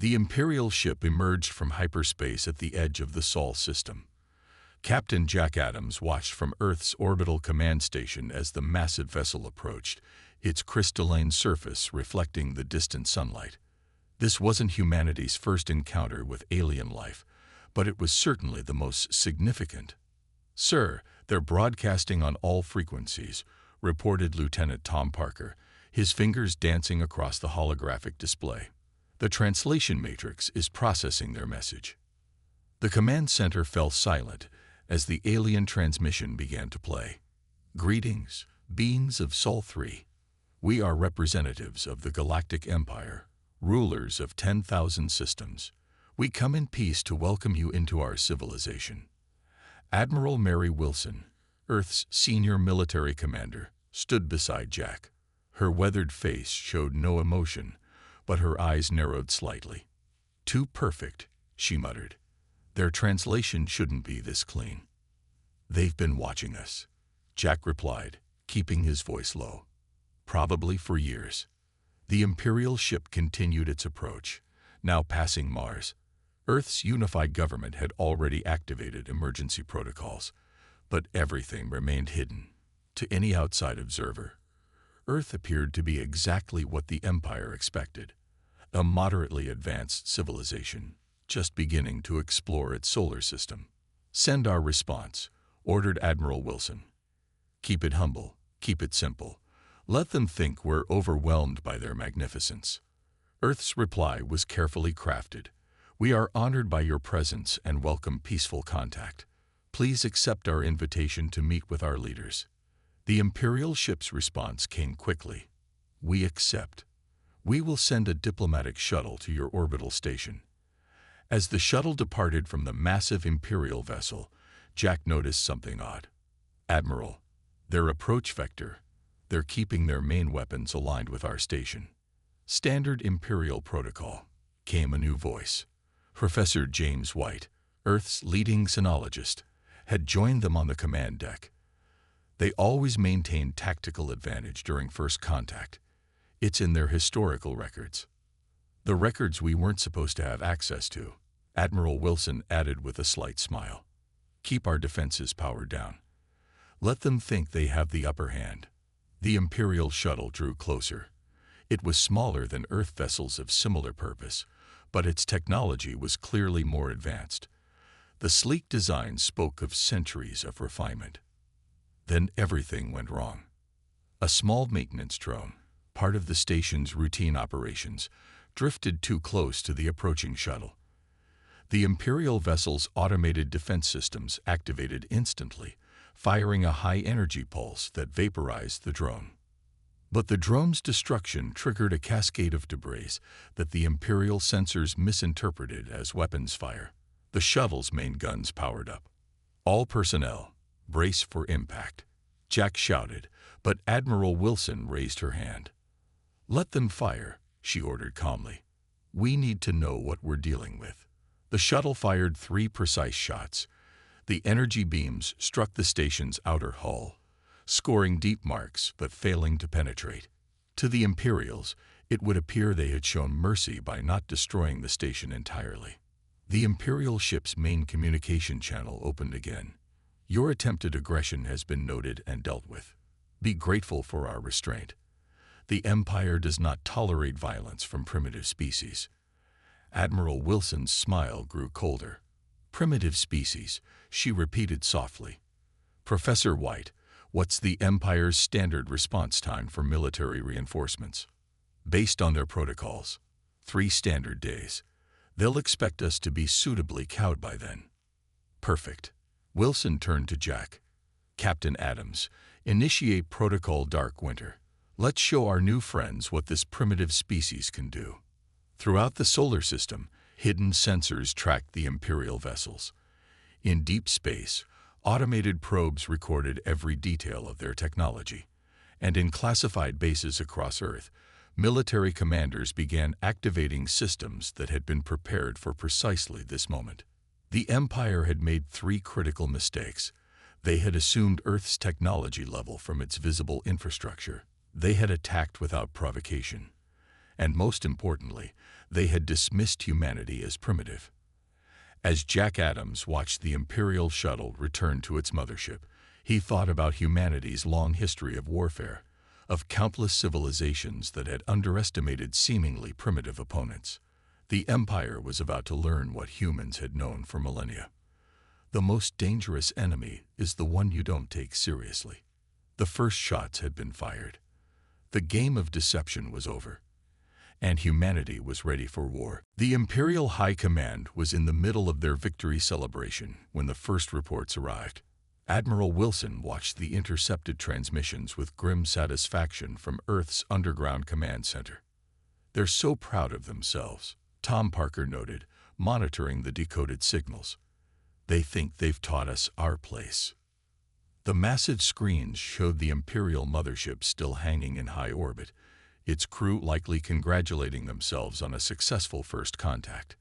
The Imperial ship emerged from hyperspace at the edge of the Sol system. Captain Jack Adams watched from Earth's orbital command station as the massive vessel approached, its crystalline surface reflecting the distant sunlight. This wasn't humanity's first encounter with alien life, but it was certainly the most significant. "Sir, they're broadcasting on all frequencies," reported Lieutenant Tom Parker, his fingers dancing across the holographic display. "The translation matrix is processing their message." The command center fell silent as the alien transmission began to play. "Greetings, beings of Sol 3. We are representatives of the Galactic Empire, rulers of 10,000 systems. We come in peace to welcome you into our civilization." Admiral Mary Wilson, Earth's senior military commander, stood beside Jack. Her weathered face showed no emotion, but her eyes narrowed slightly. "Too perfect," she muttered. "Their translation shouldn't be this clean." "They've been watching us," Jack replied, keeping his voice low. "Probably for years." The Imperial ship continued its approach, now passing Mars. Earth's unified government had already activated emergency protocols, but everything remained hidden to any outside observer. Earth appeared to be exactly what the Empire expected, a moderately advanced civilization, just beginning to explore its solar system. "Send our response," ordered Admiral Wilson. "Keep it humble, keep it simple. Let them think we're overwhelmed by their magnificence." Earth's reply was carefully crafted. "We are honored by your presence and welcome peaceful contact. Please accept our invitation to meet with our leaders." The Imperial ship's response came quickly. "We accept. We will send a diplomatic shuttle to your orbital station." As the shuttle departed from the massive Imperial vessel, Jack noticed something odd. "Admiral, their approach vector. They're keeping their main weapons aligned with our station." "Standard Imperial protocol," came a new voice. Professor James White, Earth's leading xenologist, had joined them on the command deck. "They always maintain tactical advantage during first contact. It's in their historical records." "The records we weren't supposed to have access to," Admiral Wilson added with a slight smile. "Keep our defenses powered down. Let them think they have the upper hand." The Imperial shuttle drew closer. It was smaller than Earth vessels of similar purpose, but its technology was clearly more advanced. The sleek design spoke of centuries of refinement. Then everything went wrong. A small maintenance drone, part of the station's routine operations, drifted too close to the approaching shuttle. The Imperial vessel's automated defense systems activated instantly, firing a high-energy pulse that vaporized the drone. But the drone's destruction triggered a cascade of debris that the Imperial sensors misinterpreted as weapons fire. The shuttle's main guns powered up. "All personnel, brace for impact," Jack shouted, but Admiral Wilson raised her hand. "Let them fire," she ordered calmly. "We need to know what we're dealing with." The shuttle fired 3 precise shots. The energy beams struck the station's outer hull, scoring deep marks but failing to penetrate. To the Imperials, it would appear they had shown mercy by not destroying the station entirely. The Imperial ship's main communication channel opened again. "Your attempted aggression has been noted and dealt with. Be grateful for our restraint. The Empire does not tolerate violence from primitive species." Admiral Wilson's smile grew colder. "Primitive species," she repeated softly. "Professor White, what's the Empire's standard response time for military reinforcements?" "Based on their protocols, 3 standard days. They'll expect us to be suitably cowed by then." "Perfect." Wilson turned to Jack. "Captain Adams, initiate Protocol Dark Winter. Let's show our new friends what this primitive species can do." Throughout the solar system, hidden sensors tracked the Imperial vessels. In deep space, automated probes recorded every detail of their technology. And in classified bases across Earth, military commanders began activating systems that had been prepared for precisely this moment. The Empire had made 3 critical mistakes. They had assumed Earth's technology level from its visible infrastructure. They had attacked without provocation. and most importantly, they had dismissed humanity as primitive. As Jack Adams watched the Imperial shuttle return to its mothership, he thought about humanity's long history of warfare, of countless civilizations that had underestimated seemingly primitive opponents. The Empire was about to learn what humans had known for millennia. The most dangerous enemy is the one you don't take seriously. The first shots had been fired. The game of deception was over, and humanity was ready for war. The Imperial High Command was in the middle of their victory celebration when the first reports arrived. Admiral Wilson watched the intercepted transmissions with grim satisfaction from Earth's underground command center. "They're so proud of themselves," Tom Parker noted, monitoring the decoded signals. "They think they've taught us our place." The massive screens showed the Imperial mothership still hanging in high orbit, its crew likely congratulating themselves on a successful first contact.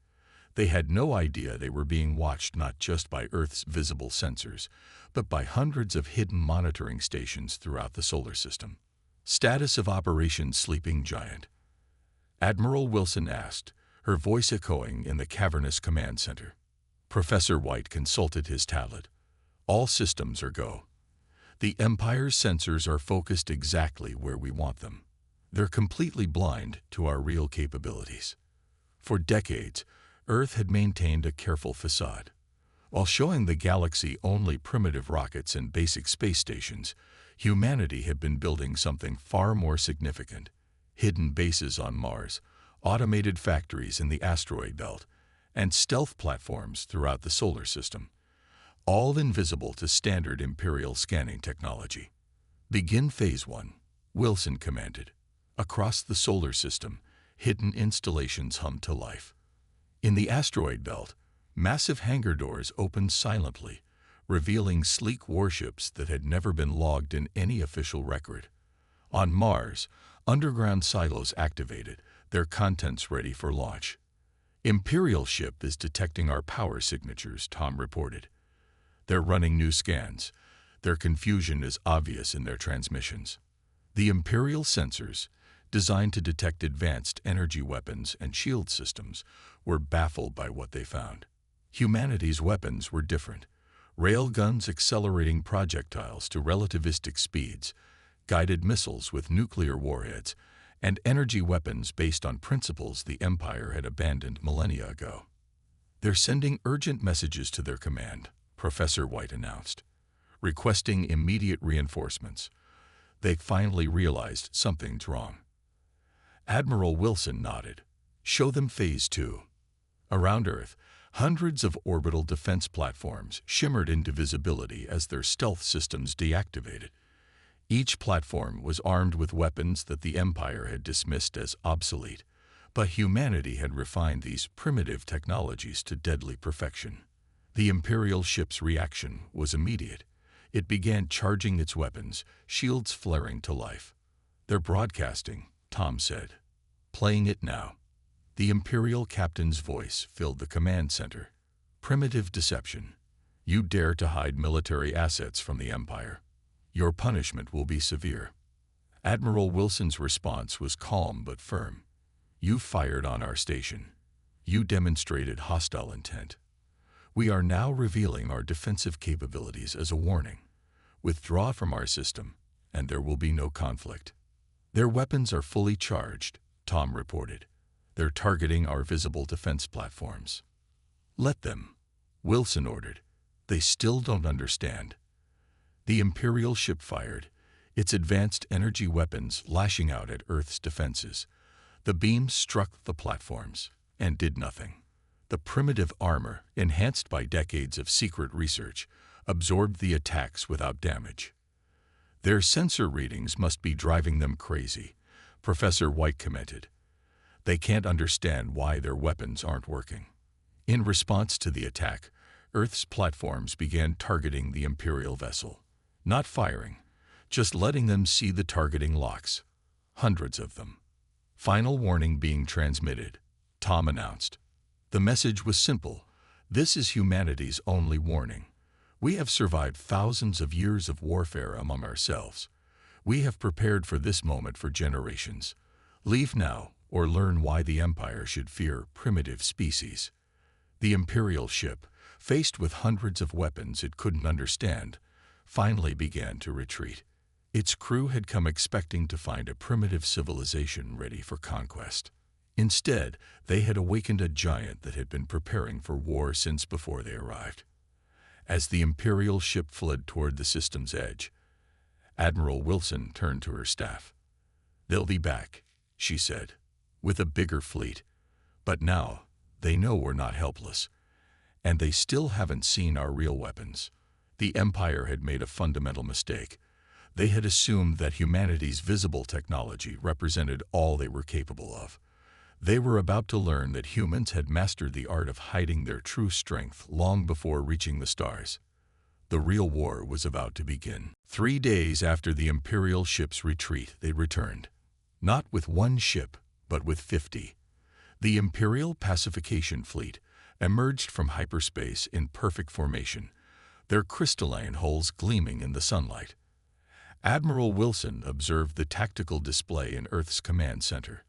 They had no idea they were being watched not just by Earth's visible sensors, but by hundreds of hidden monitoring stations throughout the solar system. "Status of Operation Sleeping Giant?" Admiral Wilson asked, her voice echoing in the cavernous command center. Professor White consulted his tablet. "All systems are go. The Empire's sensors are focused exactly where we want them. They're completely blind to our real capabilities." For decades, Earth had maintained a careful facade. While showing the galaxy only primitive rockets and basic space stations, humanity had been building something far more significant: hidden bases on Mars, automated factories in the asteroid belt, and stealth platforms throughout the solar system, all invisible to standard Imperial scanning technology. "Begin Phase 1, Wilson commanded. Across the solar system, hidden installations hummed to life. In the asteroid belt, massive hangar doors opened silently, revealing sleek warships that had never been logged in any official record. On Mars, underground silos activated, their contents ready for launch. "Imperial ship is detecting our power signatures," Tom reported. "They're running new scans. Their confusion is obvious in their transmissions." The Imperial sensors, designed to detect advanced energy weapons and shield systems, were baffled by what they found. Humanity's weapons were different: railguns accelerating projectiles to relativistic speeds, guided missiles with nuclear warheads, and energy weapons based on principles the Empire had abandoned millennia ago. "They're sending urgent messages to their command," Professor White announced, "requesting immediate reinforcements. They finally realized something's wrong." Admiral Wilson nodded. "Show them Phase 2. Around Earth, hundreds of orbital defense platforms shimmered into visibility as their stealth systems deactivated. Each platform was armed with weapons that the Empire had dismissed as obsolete, but humanity had refined these primitive technologies to deadly perfection. The Imperial ship's reaction was immediate. It began charging its weapons, shields flaring to life. "They're broadcasting," Tom said. "Playing it now." The Imperial captain's voice filled the command center. "Primitive deception. You dare to hide military assets from the Empire. Your punishment will be severe." Admiral Wilson's response was calm but firm. "You fired on our station. You demonstrated hostile intent. We are now revealing our defensive capabilities as a warning. Withdraw from our system, and there will be no conflict." "Their weapons are fully charged," Tom reported. "They're targeting our visible defense platforms." "Let them," Wilson ordered. "They still don't understand." The Imperial ship fired, its advanced energy weapons lashing out at Earth's defenses. The beams struck the platforms and did nothing. The primitive armor, enhanced by decades of secret research, absorbed the attacks without damage. "Their sensor readings must be driving them crazy," Professor White commented. "They can't understand why their weapons aren't working." In response to the attack, Earth's platforms began targeting the Imperial vessel. Not firing, just letting them see the targeting locks. Hundreds of them. "Final warning being transmitted," Tom announced. The message was simple: "This is humanity's only warning. We have survived thousands of years of warfare among ourselves. We have prepared for this moment for generations. Leave now, or learn why the Empire should fear primitive species. The Imperial ship, faced with hundreds of weapons it couldn't understand, finally began to retreat. Its crew had come expecting to find a primitive civilization ready for conquest. Instead, they had awakened a giant that had been preparing for war since before they arrived. As the Imperial ship fled toward the system's edge, Admiral Wilson turned to her staff. "They'll be back," she said, "with a bigger fleet. But now, they know we're not helpless. And they still haven't seen our real weapons." The Empire had made a fundamental mistake. They had assumed that humanity's visible technology represented all they were capable of. They were about to learn that humans had mastered the art of hiding their true strength long before reaching the stars. The real war was about to begin. 3 days after the Imperial ship's retreat, they returned. Not with one ship, but with 50. The Imperial Pacification Fleet emerged from hyperspace in perfect formation, their crystalline hulls gleaming in the sunlight. Admiral Wilson observed the tactical display in Earth's command center.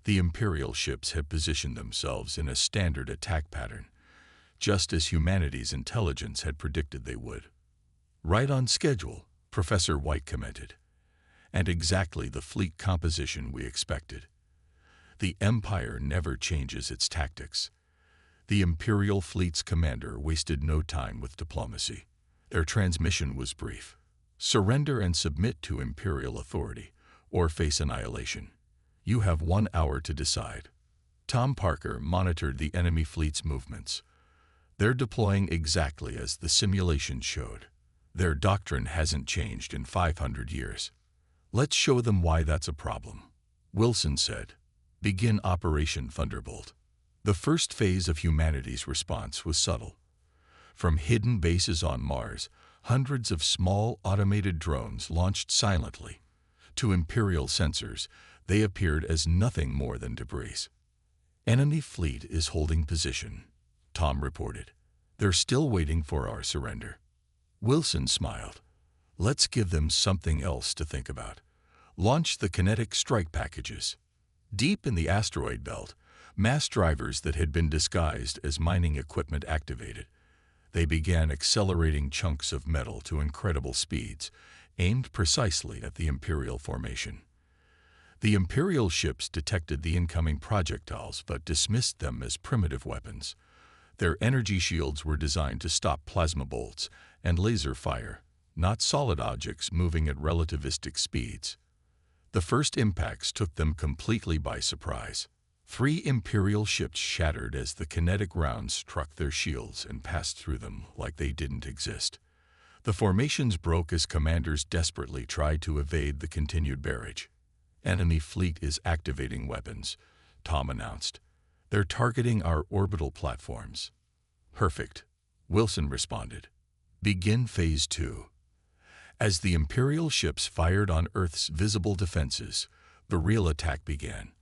The Imperial ships had positioned themselves in a standard attack pattern, just as humanity's intelligence had predicted they would. "Right on schedule," Professor White commented, "and exactly the fleet composition we expected." The Empire never changes its tactics. The Imperial fleet's commander wasted no time with diplomacy. Their transmission was brief: surrender and submit to Imperial authority, or face annihilation. You have 1 hour to decide. Tom Parker monitored the enemy fleet's movements. They're deploying exactly as the simulations showed. Their doctrine hasn't changed in 500 years. Let's show them why that's a problem. Wilson said, "Begin Operation Thunderbolt." The first phase of humanity's response was subtle. From hidden bases on Mars, hundreds of small automated drones launched silently. To Imperial sensors, they appeared as nothing more than debris. "Enemy fleet is holding position," Tom reported. "They're still waiting for our surrender." Wilson smiled. "Let's give them something else to think about. Launch the kinetic strike packages." Deep in the asteroid belt, mass drivers that had been disguised as mining equipment activated. They began accelerating chunks of metal to incredible speeds, aimed precisely at the Imperial formation. The Imperial ships detected the incoming projectiles but dismissed them as primitive weapons. Their energy shields were designed to stop plasma bolts and laser fire, not solid objects moving at relativistic speeds. The first impacts took them completely by surprise. 3 Imperial ships shattered as the kinetic rounds struck their shields and passed through them like they didn't exist. The formations broke as commanders desperately tried to evade the continued barrage. "Enemy fleet is activating weapons," Tom announced. "They're targeting our orbital platforms." "Perfect," Wilson responded. "Begin Phase 2. As the Imperial ships fired on Earth's visible defenses, the real attack began.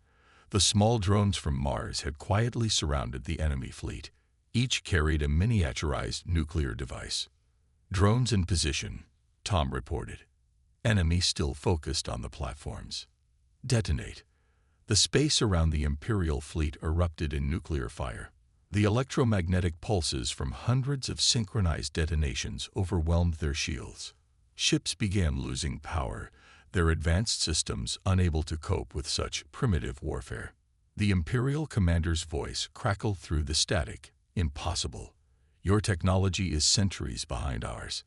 The small drones from Mars had quietly surrounded the enemy fleet. Each carried a miniaturized nuclear device. "Drones in position," Tom reported. "Enemy still focused on the platforms. Detonate." The space around the Imperial fleet erupted in nuclear fire. The electromagnetic pulses from hundreds of synchronized detonations overwhelmed their shields. Ships began losing power, their advanced systems unable to cope with such primitive warfare. The Imperial commander's voice crackled through the static. "Impossible. Your technology is centuries behind ours."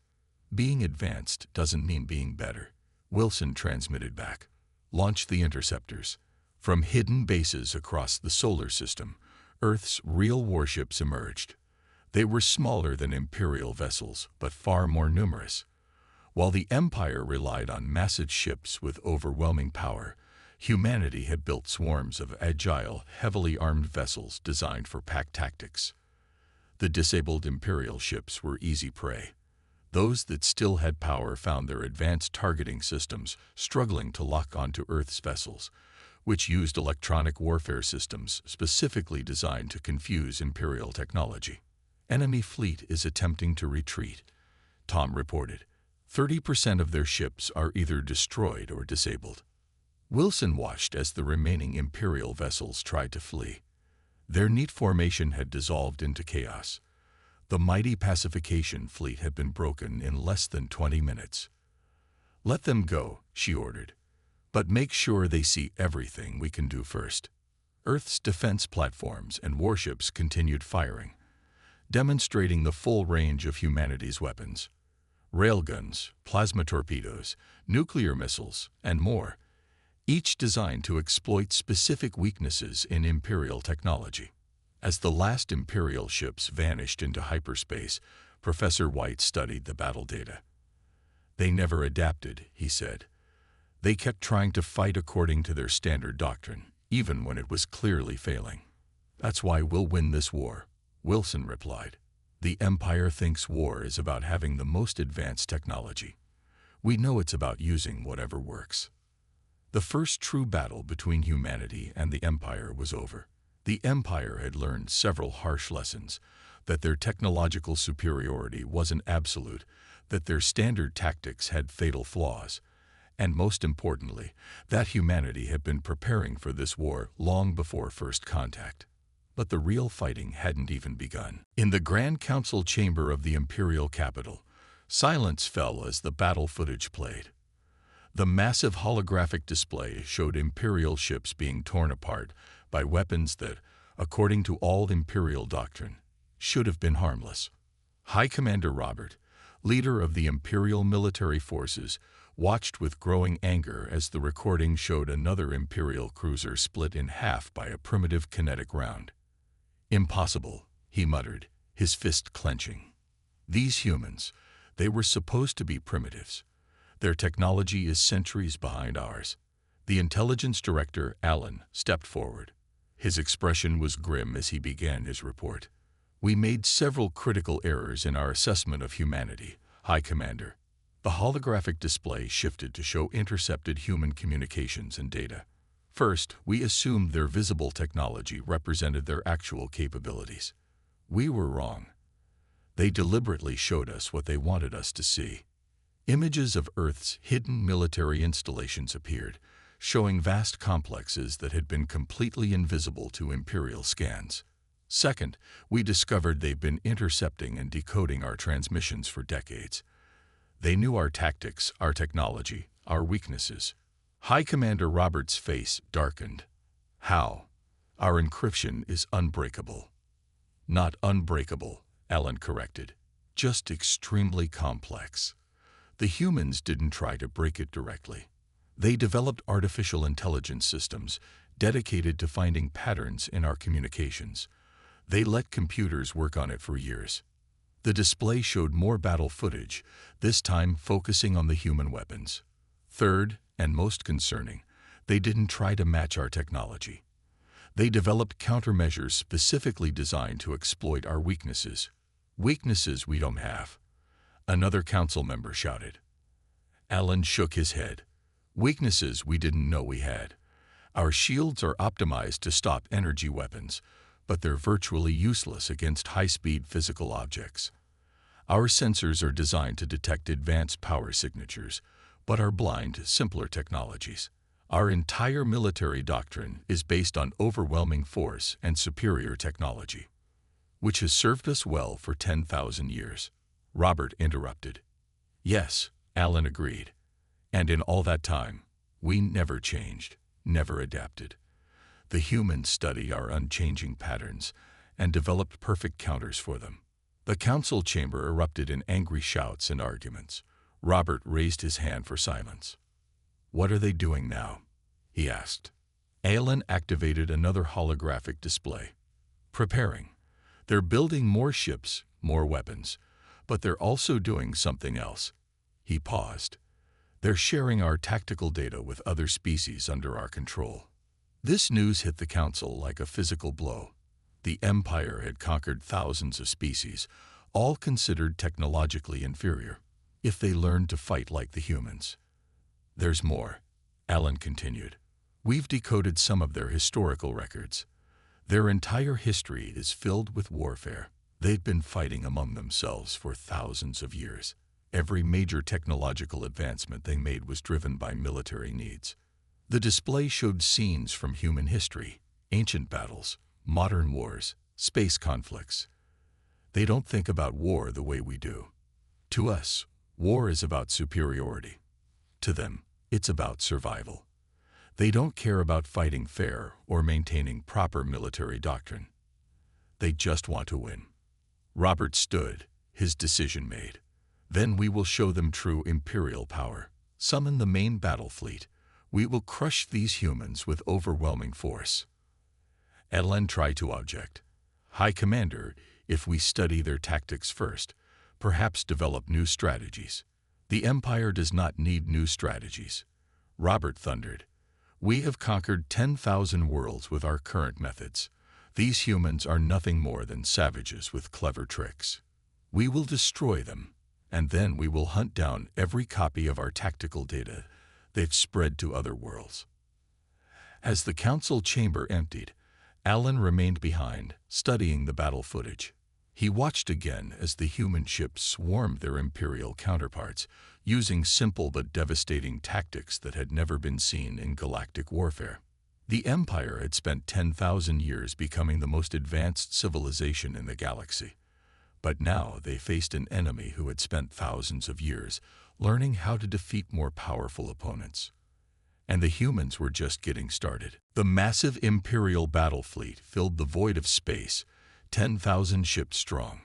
"Being advanced doesn't mean being better," Wilson transmitted back. "Launch the interceptors." From hidden bases across the solar system, Earth's real warships emerged. They were smaller than Imperial vessels, but far more numerous. While the Empire relied on massive ships with overwhelming power, humanity had built swarms of agile, heavily armed vessels designed for pack tactics. The disabled Imperial ships were easy prey. Those that still had power found their advanced targeting systems struggling to lock onto Earth's vessels, which used electronic warfare systems specifically designed to confuse Imperial technology. "Enemy fleet is attempting to retreat," Tom reported. 30% of their ships are either destroyed or disabled. Wilson watched as the remaining Imperial vessels tried to flee. Their neat formation had dissolved into chaos. The mighty pacification fleet had been broken in less than 20 minutes. "Let them go," she ordered. "But make sure they see everything we can do first." Earth's defense platforms and warships continued firing, demonstrating the full range of humanity's weapons. Railguns, plasma torpedoes, nuclear missiles, and more, each designed to exploit specific weaknesses in Imperial technology. As the last Imperial ships vanished into hyperspace, Professor White studied the battle data. "They never adapted," he said. "They kept trying to fight according to their standard doctrine, even when it was clearly failing." "That's why we'll win this war," Wilson replied. "The Empire thinks war is about having the most advanced technology. We know it's about using whatever works." The first true battle between humanity and the Empire was over. The Empire had learned several harsh lessons: that their technological superiority wasn't absolute, that their standard tactics had fatal flaws, and most importantly, that humanity had been preparing for this war long before first contact. But the real fighting hadn't even begun. In the Grand Council chamber of the Imperial capital, silence fell as the battle footage played. The massive holographic display showed Imperial ships being torn apart by weapons that, according to all Imperial doctrine, should have been harmless. High Commander Robert, leader of the Imperial military forces, watched with growing anger as the recording showed another Imperial cruiser split in half by a primitive kinetic round. "Impossible," he muttered, his fist clenching. "These humans, they were supposed to be primitives. Their technology is centuries behind ours." The intelligence director, Allen, stepped forward. His expression was grim as he began his report. "We made several critical errors in our assessment of humanity, High Commander." The holographic display shifted to show intercepted human communications and data. "First, we assumed their visible technology represented their actual capabilities. We were wrong. They deliberately showed us what they wanted us to see." Images of Earth's hidden military installations appeared, showing vast complexes that had been completely invisible to Imperial scans. "Second, we discovered they've been intercepting and decoding our transmissions for decades. They knew our tactics, our technology, our weaknesses." High Commander Robert's face darkened. "How? Our encryption is unbreakable." "Not unbreakable," Allen corrected. "Just extremely complex. The humans didn't try to break it directly. They developed artificial intelligence systems dedicated to finding patterns in our communications. They let computers work on it for years." The display showed more battle footage, this time focusing on the human weapons. "Third, and most concerning, they didn't try to match our technology. They developed countermeasures specifically designed to exploit our weaknesses. Weaknesses we don't have," another council member shouted. Allen shook his head. "Weaknesses we didn't know we had. Our shields are optimized to stop energy weapons, but they're virtually useless against high-speed physical objects. Our sensors are designed to detect advanced power signatures, but are blind to simpler technologies. Our entire military doctrine is based on overwhelming force and superior technology, which has served us well for 10,000 years. Robert interrupted. "Yes," Allen agreed. "And in all that time, we never changed, never adapted. The humans studied our unchanging patterns and developed perfect counters for them." The council chamber erupted in angry shouts and arguments. Robert raised his hand for silence. "What are they doing now?" he asked. Allen activated another holographic display. "Preparing. They're building more ships, more weapons, but they're also doing something else." He paused. "They're sharing our tactical data with other species under our control." This news hit the council like a physical blow. The Empire had conquered thousands of species, all considered technologically inferior, if they learned to fight like the humans. "There's more," Allen continued. "We've decoded some of their historical records. Their entire history is filled with warfare. They've been fighting among themselves for thousands of years. Every major technological advancement they made was driven by military needs. The display showed scenes from human history, ancient battles, modern wars, space conflicts. They don't think about war the way we do. To us, war is about superiority. To them, it's about survival. They don't care about fighting fair or maintaining proper military doctrine. They just want to win. Robert stood, his decision made. Then we will show them true imperial power. Summon the main battle fleet. We will crush these humans with overwhelming force. Ellen tried to object. High Commander, if we study their tactics first, perhaps develop new strategies. The Empire does not need new strategies. Robert thundered. We have conquered 10,000 worlds with our current methods. These humans are nothing more than savages with clever tricks. We will destroy them, and then we will hunt down every copy of our tactical data they've spread to other worlds. As the council chamber emptied, Alan remained behind, studying the battle footage. He watched again as the human ships swarmed their Imperial counterparts, using simple but devastating tactics that had never been seen in galactic warfare. The Empire had spent 10,000 years becoming the most advanced civilization in the galaxy. But now they faced an enemy who had spent thousands of years learning how to defeat more powerful opponents. And the humans were just getting started. The massive Imperial battle fleet filled the void of space, 10,000 ships strong.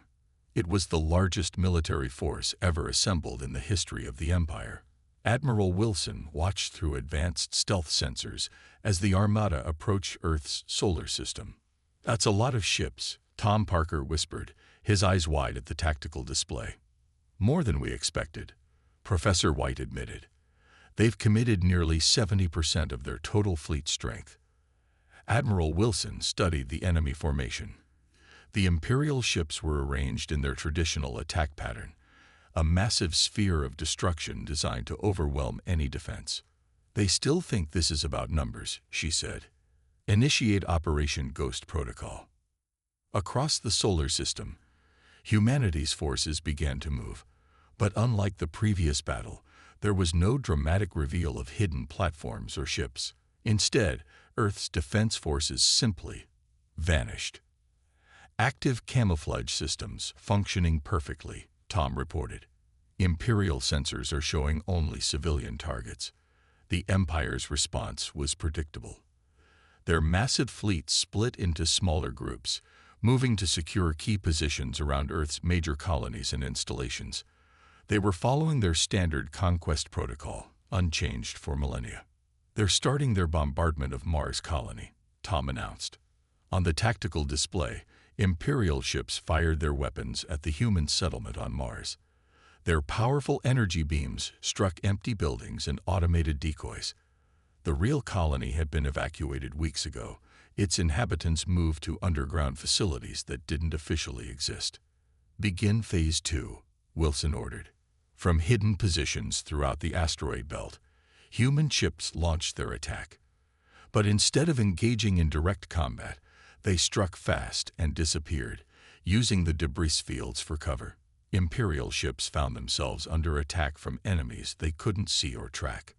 It was the largest military force ever assembled in the history of the Empire. Admiral Wilson watched through advanced stealth sensors as the Armada approached Earth's solar system. That's a lot of ships, Tom Parker whispered, his eyes wide at the tactical display. More than we expected, Professor White admitted. They've committed nearly 70% of their total fleet strength. Admiral Wilson studied the enemy formation. The Imperial ships were arranged in their traditional attack pattern, a massive sphere of destruction designed to overwhelm any defense. They still think this is about numbers, she said. Initiate Operation Ghost Protocol. Across the solar system, humanity's forces began to move, but unlike the previous battle, there was no dramatic reveal of hidden platforms or ships. Instead, Earth's defense forces simply vanished. Active camouflage systems functioning perfectly, Tom reported. Imperial sensors are showing only civilian targets. The Empire's response was predictable. Their massive fleet split into smaller groups, moving to secure key positions around Earth's major colonies and installations. They were following their standard conquest protocol, unchanged for millennia. They're starting their bombardment of Mars colony, Tom announced. On the tactical display, Imperial ships fired their weapons at the human settlement on Mars. Their powerful energy beams struck empty buildings and automated decoys. The real colony had been evacuated weeks ago. Its inhabitants moved to underground facilities that didn't officially exist. Begin Phase 2, Wilson ordered. From hidden positions throughout the asteroid belt, human ships launched their attack. But instead of engaging in direct combat, they struck fast and disappeared, using the debris fields for cover. Imperial ships found themselves under attack from enemies they couldn't see or track.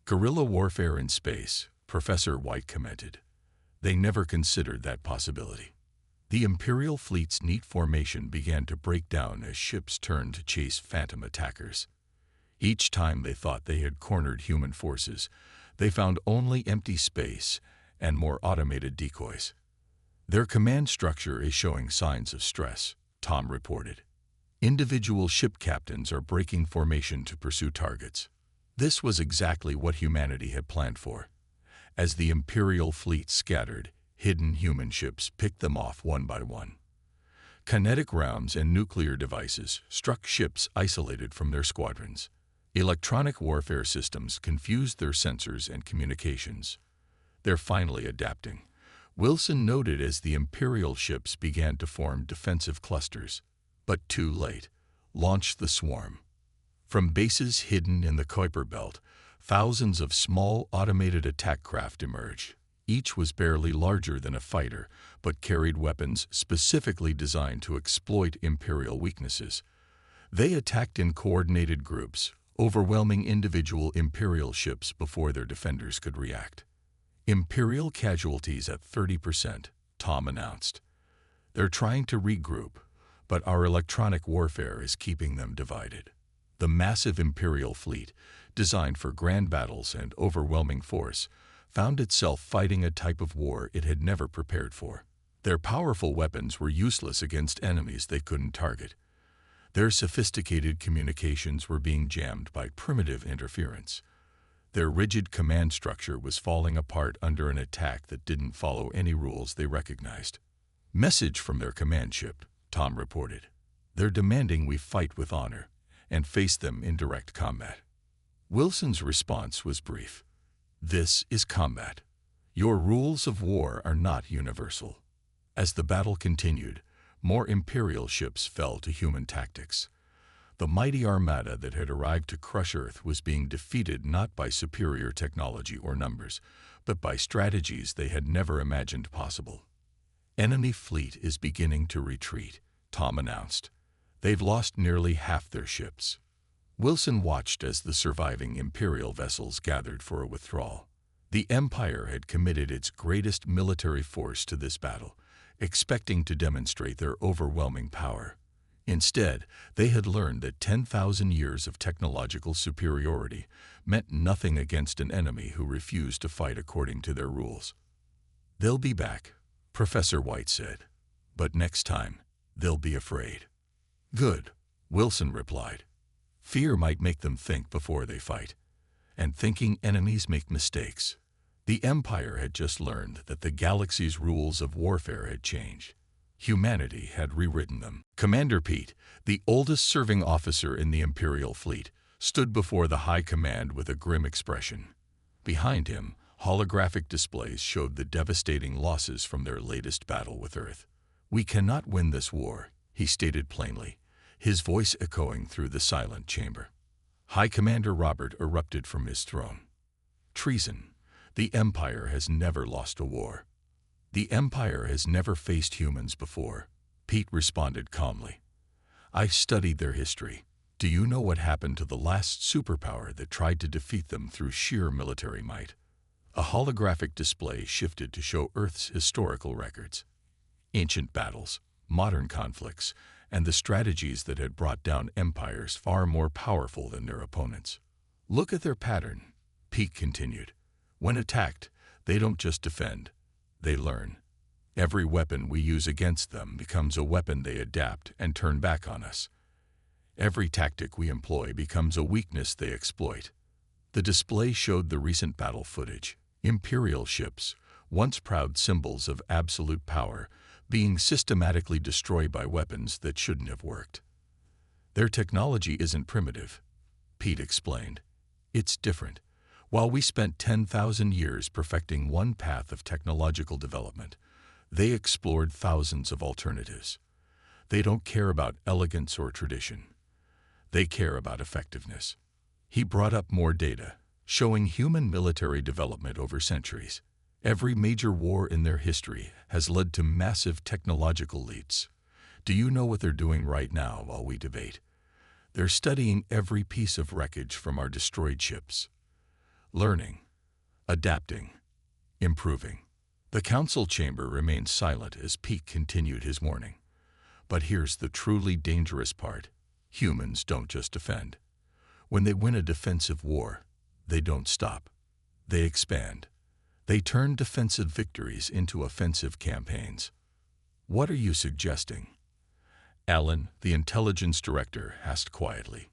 Guerrilla warfare in space, Professor White commented. They never considered that possibility. The Imperial fleet's neat formation began to break down as ships turned to chase phantom attackers. Each time they thought they had cornered human forces, they found only empty space and more automated decoys. Their command structure is showing signs of stress, Tom reported. Individual ship captains are breaking formation to pursue targets. This was exactly what humanity had planned for. As the Imperial fleet scattered, hidden human ships picked them off one by one. Kinetic rounds and nuclear devices struck ships isolated from their squadrons. Electronic warfare systems confused their sensors and communications. They're finally adapting, Wilson noted as the Imperial ships began to form defensive clusters. But too late. Launch the swarm. From bases hidden in the Kuiper Belt, thousands of small automated attack craft emerged. Each was barely larger than a fighter, but carried weapons specifically designed to exploit Imperial weaknesses. They attacked in coordinated groups, overwhelming individual Imperial ships before their defenders could react. Imperial casualties at 30%, Tom announced. They're trying to regroup, but our electronic warfare is keeping them divided. The massive Imperial fleet, designed for grand battles and overwhelming force, found itself fighting a type of war it had never prepared for. Their powerful weapons were useless against enemies they couldn't target. Their sophisticated communications were being jammed by primitive interference. Their rigid command structure was falling apart under an attack that didn't follow any rules they recognized. Message from their command ship, Tom reported. They're demanding we fight with honor and face them in direct combat. Wilson's response was brief. This is combat. Your rules of war are not universal. As the battle continued, more Imperial ships fell to human tactics. The mighty armada that had arrived to crush Earth was being defeated not by superior technology or numbers, but by strategies they had never imagined possible. Enemy fleet is beginning to retreat, Tom announced. They've lost nearly half their ships. Wilson watched as the surviving Imperial vessels gathered for a withdrawal. The Empire had committed its greatest military force to this battle, expecting to demonstrate their overwhelming power. Instead, they had learned that 10,000 years of technological superiority meant nothing against an enemy who refused to fight according to their rules. They'll be back, Professor White said, but next time, they'll be afraid. Good, Wilson replied. Fear might make them think before they fight, and thinking enemies make mistakes. The Empire had just learned that the galaxy's rules of warfare had changed. Humanity had rewritten them. Commander Pete, the oldest serving officer in the Imperial fleet, stood before the High Command with a grim expression. Behind him, holographic displays showed the devastating losses from their latest battle with Earth. We cannot win this war, he stated plainly, his voice echoing through the silent chamber. High Commander Robert erupted from his throne. Treason. The Empire has never lost a war. The Empire has never faced humans before, Pete responded calmly. I've studied their history. Do you know what happened to the last superpower that tried to defeat them through sheer military might? A holographic display shifted to show Earth's historical records. Ancient battles, modern conflicts, and the strategies that had brought down empires far more powerful than their opponents. Look at their pattern, Pete continued. When attacked, they don't just defend, they learn. Every weapon we use against them becomes a weapon they adapt and turn back on us. Every tactic we employ becomes a weakness they exploit. The display showed the recent battle footage. Imperial ships, once proud symbols of absolute power, being systematically destroyed by weapons that shouldn't have worked. Their technology isn't primitive, Pete explained. It's different. While we spent 10,000 years perfecting one path of technological development, they explored thousands of alternatives. They don't care about elegance or tradition. They care about effectiveness. He brought up more data, showing human military development over centuries. Every major war in their history has led to massive technological leaps. Do you know what they're doing right now while we debate? They're studying every piece of wreckage from our destroyed ships. Learning, adapting, improving. The council chamber remained silent as Pete continued his warning. But here's the truly dangerous part. Humans don't just defend. When they win a defensive war, they don't stop. They expand. They turn defensive victories into offensive campaigns. What are you suggesting? Alan, the intelligence director, asked quietly.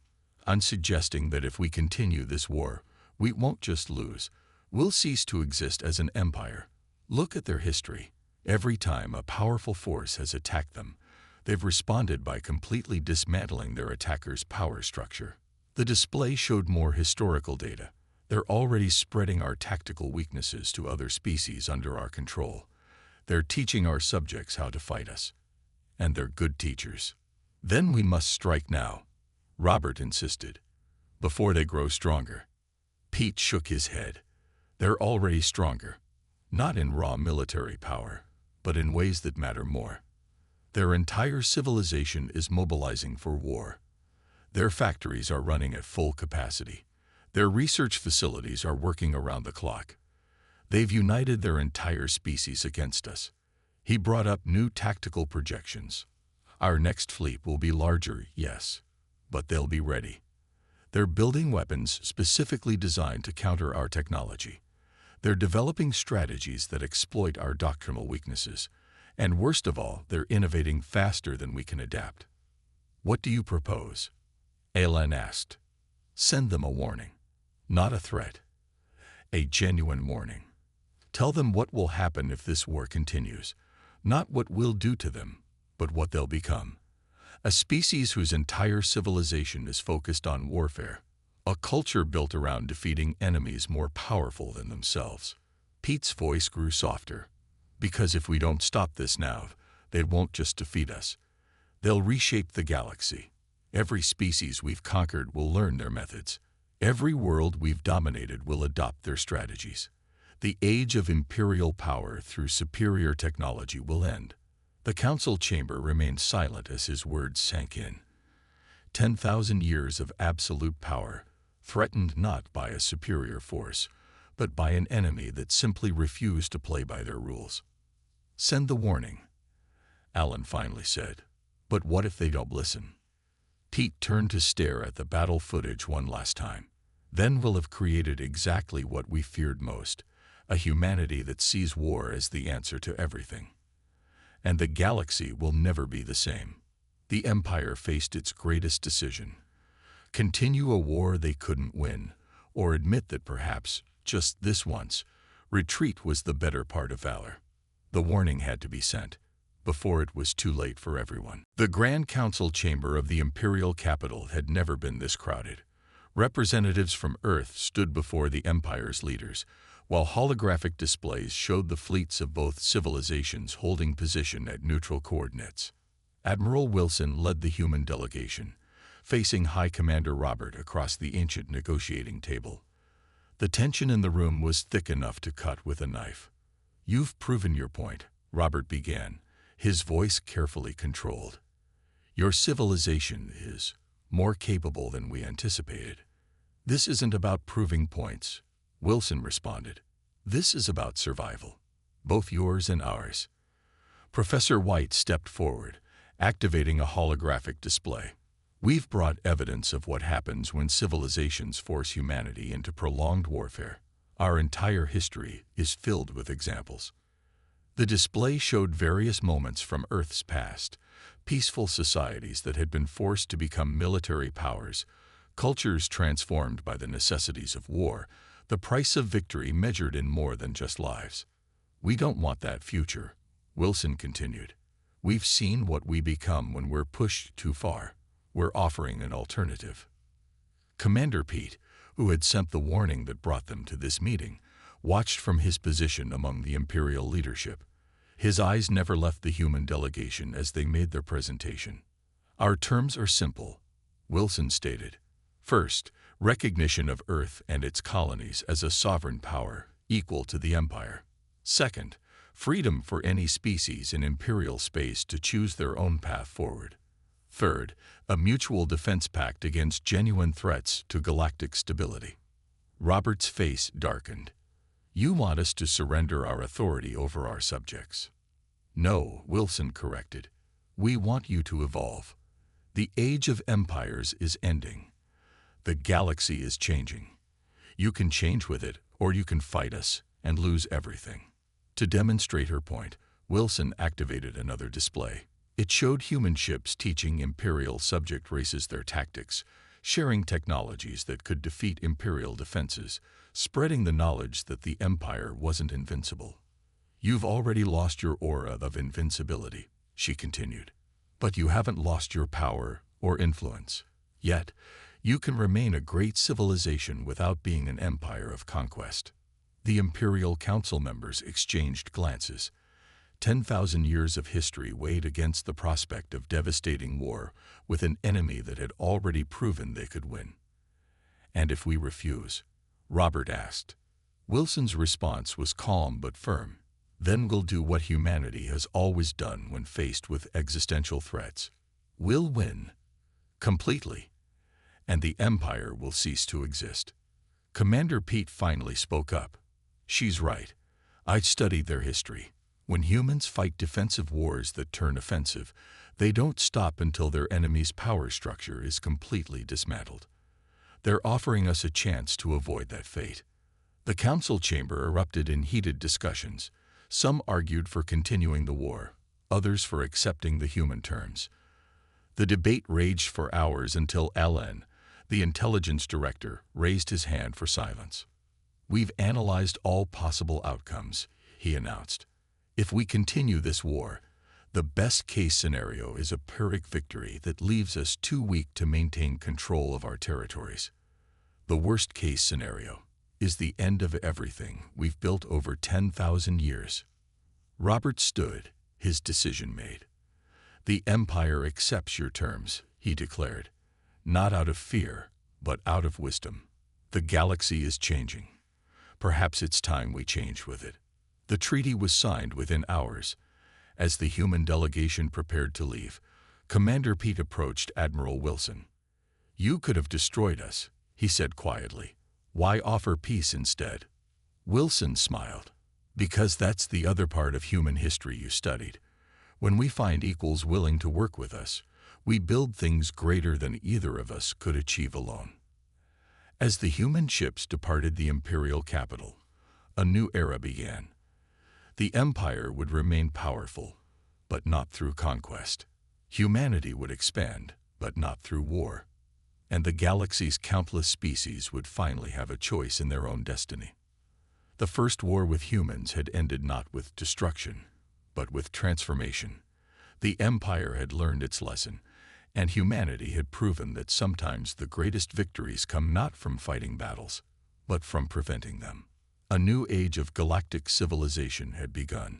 I'm suggesting that if we continue this war, we won't just lose. We'll cease to exist as an empire. Look at their history. Every time a powerful force has attacked them, they've responded by completely dismantling their attacker's power structure. The display showed more historical data. They're already spreading our tactical weaknesses to other species under our control. They're teaching our subjects how to fight us. And they're good teachers. Then we must strike now, Robert insisted, before they grow stronger. Pete shook his head. They're already stronger, not in raw military power, but in ways that matter more. Their entire civilization is mobilizing for war. Their factories are running at full capacity. Their research facilities are working around the clock. They've united their entire species against us. He brought up new tactical projections. Our next fleet will be larger, yes, but they'll be ready. They're building weapons specifically designed to counter our technology. They're developing strategies that exploit our doctrinal weaknesses. And worst of all, they're innovating faster than we can adapt. What do you propose? Alan asked. Send them a warning, not a threat. A genuine warning. Tell them what will happen if this war continues, not what we'll do to them, but what they'll become. A species whose entire civilization is focused on warfare. A culture built around defeating enemies more powerful than themselves. Pete's voice grew softer. Because if we don't stop this now, they won't just defeat us. They'll reshape the galaxy. Every species we've conquered will learn their methods. Every world we've dominated will adopt their strategies. The age of imperial power through superior technology will end. The council chamber remained silent as his words sank in. 10,000 years of absolute power, threatened not by a superior force, but by an enemy that simply refused to play by their rules. Send the warning, Alan finally said. But what if they don't listen? Pete turned to stare at the battle footage one last time. Then we'll have created exactly what we feared most, a humanity that sees war as the answer to everything. And the galaxy will never be the same. The Empire faced its greatest decision. Continue a war they couldn't win, or admit that perhaps, just this once, retreat was the better part of valor. The warning had to be sent, before it was too late for everyone. The Grand Council chamber of the Imperial capital had never been this crowded. Representatives from Earth stood before the Empire's leaders, while holographic displays showed the fleets of both civilizations holding position at neutral coordinates. Admiral Wilson led the human delegation, facing High Commander Robert across the ancient negotiating table. The tension in the room was thick enough to cut with a knife. You've proven your point, Robert began, his voice carefully controlled. Your civilization is more capable than we anticipated. This isn't about proving points, Wilson responded. This is about survival, both yours and ours. Professor White stepped forward, activating a holographic display. We've brought evidence of what happens when civilizations force humanity into prolonged warfare. Our entire history is filled with examples. The display showed various moments from Earth's past, peaceful societies that had been forced to become military powers, cultures transformed by the necessities of war, the price of victory measured in more than just lives. We don't want that future, Wilson continued. We've seen what we become when we're pushed too far. We're offering an alternative. Commander Pete, who had sent the warning that brought them to this meeting, watched from his position among the Imperial leadership. His eyes never left the human delegation as they made their presentation. Our terms are simple, Wilson stated. First, recognition of Earth and its colonies as a sovereign power equal to the Empire. Second, freedom for any species in Imperial space to choose their own path forward. Third, a mutual defense pact against genuine threats to galactic stability. Robert's face darkened. You want us to surrender our authority over our subjects. No, Wilson corrected. We want you to evolve. The age of empires is ending. The galaxy is changing. You can change with it, or you can fight us and lose everything. To demonstrate her point, Wilson activated another display. It showed human ships teaching Imperial subject races their tactics, sharing technologies that could defeat Imperial defenses, spreading the knowledge that the Empire wasn't invincible. You've already lost your aura of invincibility, she continued. But you haven't lost your power or influence. Yet, you can remain a great civilization without being an empire of conquest. The Imperial Council members exchanged glances. 10,000 years of history weighed against the prospect of devastating war with an enemy that had already proven they could win. And if we refuse? Robert asked. Wilson's response was calm but firm. Then we'll do what humanity has always done when faced with existential threats. We'll win. Completely. and the Empire will cease to exist. Commander Pete finally spoke up. She's right. I've studied their history. When humans fight defensive wars that turn offensive, they don't stop until their enemy's power structure is completely dismantled. They're offering us a chance to avoid that fate. The council chamber erupted in heated discussions. Some argued for continuing the war, others for accepting the human terms. The debate raged for hours until LN, the intelligence director, raised his hand for silence. "We've analyzed all possible outcomes," he announced. "If we continue this war, the best-case scenario is a Pyrrhic victory that leaves us too weak to maintain control of our territories. The worst-case scenario is the end of everything we've built over 10,000 years." Robert stood, his decision made. "The Empire accepts your terms," he declared, "not out of fear, but out of wisdom. The galaxy is changing. Perhaps it's time we change with it." The treaty was signed within hours. As the human delegation prepared to leave, Commander Pete approached Admiral Wilson. "You could have destroyed us," he said quietly. "Why offer peace instead?" Wilson smiled. "Because that's the other part of human history you studied. When we find equals willing to work with us, we build things greater than either of us could achieve alone." As the human ships departed the imperial capital, a new era began. The Empire would remain powerful, but not through conquest. Humanity would expand, but not through war. And the galaxy's countless species would finally have a choice in their own destiny. The first war with humans had ended not with destruction, but with transformation. The Empire had learned its lesson, and humanity had proven that sometimes the greatest victories come not from fighting battles, but from preventing them. A new age of galactic civilization had begun.